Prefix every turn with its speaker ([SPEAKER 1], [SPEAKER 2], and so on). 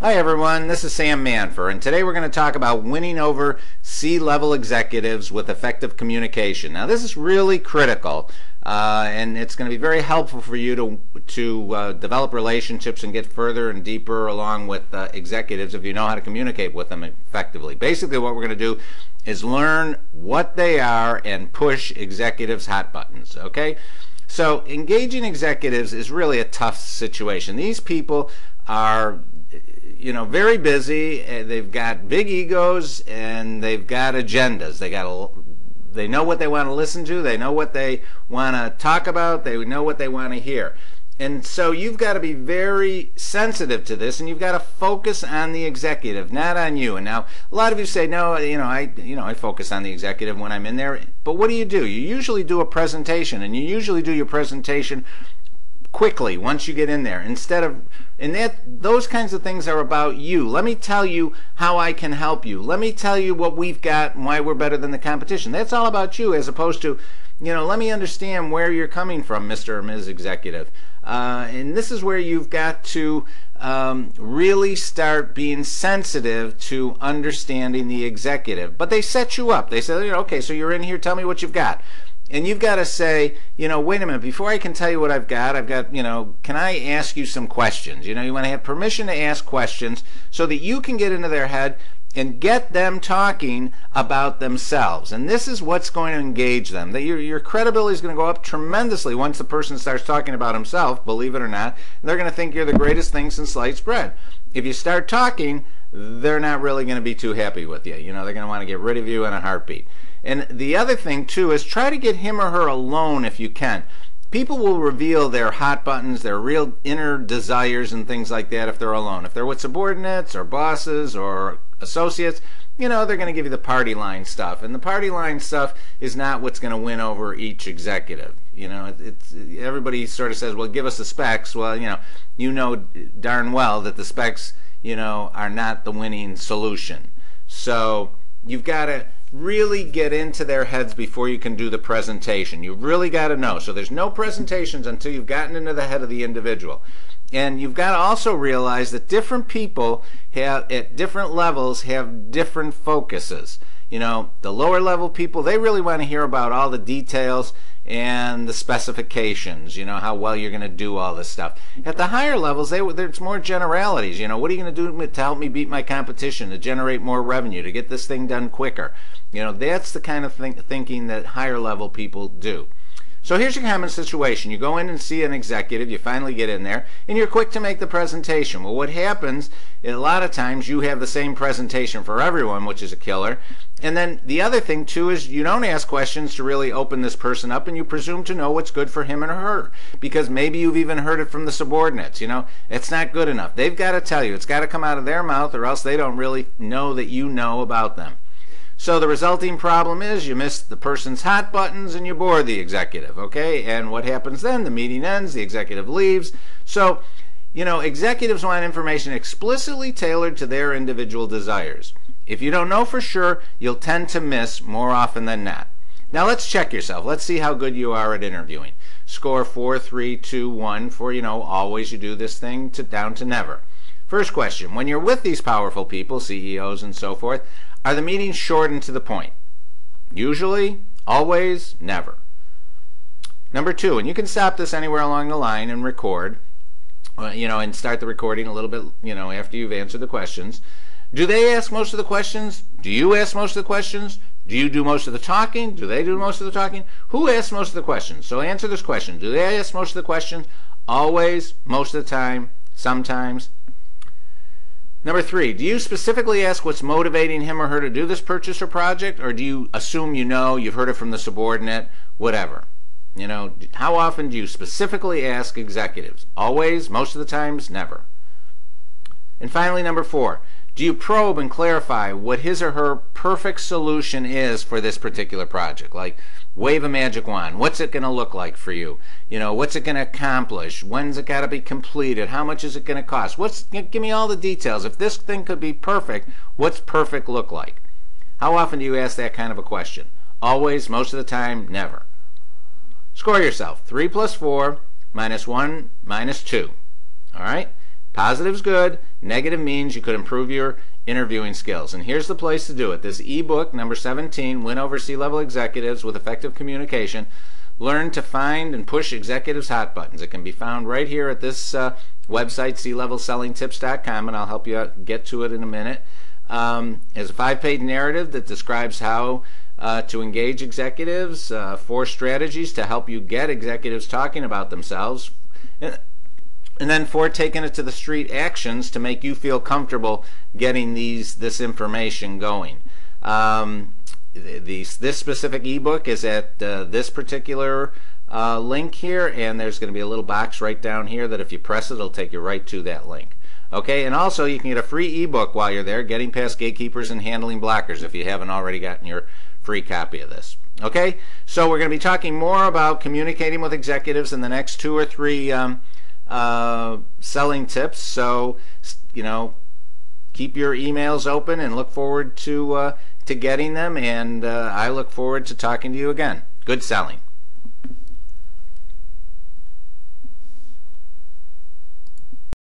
[SPEAKER 1] Hi everyone, this is Sam Manfer, and today we're going to talk about winning over C-level executives with effective communication. Now this is really critical, and it's going to be very helpful for you to develop relationships and get further and deeper along with executives if you know how to communicate with them effectively. Basically what we're going to do is learn what they are and push executives' hot buttons, okay? So engaging executives is really a tough situation. These people are very busy. They've got big egos and they've got agendas. They know what they want to listen to. They know what they want to talk about. They know what they want to hear. And so you've got to be very sensitive to this, and you've got to focus on the executive, not on you. And now a lot of you say, no, I focus on the executive when I'm in there. But what do? You usually do a presentation, and you usually do your presentation quickly once you get in there, those kinds of things are about you. Let me tell you how I can help you. Let me tell you what we've got and why we're better than the competition. That's all about you, as opposed to, let me understand where you're coming from, Mr. or Ms. Executive. And this is where you've got to really start being sensitive to understanding the executive. But they set you up. They say, okay, so you're in here, tell me what you've got. And you've got to say, wait a minute, before I can tell you what I've got, can I ask you some questions? You want to have permission to ask questions so that you can get into their head and get them talking about themselves. And this is what's going to engage them. Your credibility is going to go up tremendously once the person starts talking about himself, believe it or not. They're going to think you're the greatest thing since sliced bread. If you start talking, they're not really going to be too happy with you. They're going to want to get rid of you in a heartbeat. And the other thing too is try to get him or her alone if you can. People will reveal their hot buttons, their real inner desires and things like that if they're alone. If they're with subordinates or bosses or associates, they're going to give you the party line stuff. And the party line stuff is not what's going to win over each executive. Everybody sort of says, well, give us the specs. Well, you know darn well that the specs, are not the winning solution. So you've got to really get into their heads before you can do the presentation. You've really got to know. So there's no presentations until you've gotten into the head of the individual. And you've got to also realize that different people at different levels have different focuses. The lower level people, they really want to hear about all the details and the specifications, how well you're going to do all this stuff. At the higher levels, there's more generalities. What are you going to do to help me beat my competition, to generate more revenue, to get this thing done quicker? That's the kind of thinking that higher level people do. So here's your common situation. You go in and see an executive, you finally get in there, and you're quick to make the presentation. Well, what happens, a lot of times you have the same presentation for everyone, which is a killer. And then the other thing too is you don't ask questions to really open this person up, and you presume to know what's good for him and her, because maybe you've even heard it from the subordinates. It's not good enough. They've got to tell you. It's got to come out of their mouth, or else they don't really know that you know about them. So the resulting problem is you miss the person's hot buttons and you bore the executive, okay? And what happens then? The meeting ends, the executive leaves. So, executives want information explicitly tailored to their individual desires. If you don't know for sure, you'll tend to miss more often than not. Now let's check yourself. Let's see how good you are at interviewing. Score 4, 3, 2, 1 for, always you do this thing down to never. First question, when you're with these powerful people, CEOs and so forth, are the meetings short and to the point? Usually, always, never. Number 2, and you can stop this anywhere along the line and record, and start the recording a little bit, after you've answered the questions. Do they ask most of the questions? Do you ask most of the questions? Do you do most of the talking? Do they do most of the talking? Who asks most of the questions? So answer this question. Do they ask most of the questions? Always, most of the time, sometimes. Number 3, do you specifically ask what's motivating him or her to do this purchase or project, or do you assume you've heard it from the subordinate, whatever? How often do you specifically ask executives? Always, most of the times, never. And finally, number 4, do you probe and clarify what his or her perfect solution is for this particular project? Like, wave a magic wand. What's it going to look like for you? What's it going to accomplish? When's it got to be completed? How much is it going to cost? Give me all the details. If this thing could be perfect, what's perfect look like? How often do you ask that kind of a question? Always, most of the time, never. Score yourself. 3 plus 4 minus 1 minus 2. All right? Positive's good, negative means you could improve your interviewing skills. And here's the place to do it. This ebook, number 17, Win Over C-Level Executives with Effective Communication. Learn to find and push executives' hot buttons. It can be found right here at this website, clevelsellingtips.com, and I'll help you out, get to it in a minute. It's a 5-page narrative that describes how to engage executives, 4 strategies to help you get executives talking about themselves, and then 4 taking it to the street actions to make you feel comfortable getting this information going. This specific ebook is at this particular link here, and there's going to be a little box right down here that if you press it, it'll take you right to that link. Okay, and also you can get a free ebook while you're there, Getting Past Gatekeepers and Handling Blockers, if you haven't already gotten your free copy of this. Okay, so we're going to be talking more about communicating with executives in the next 2 or 3 selling tips. So, you know, keep your emails open and look forward to getting them, and I look forward to talking to you again. Good selling.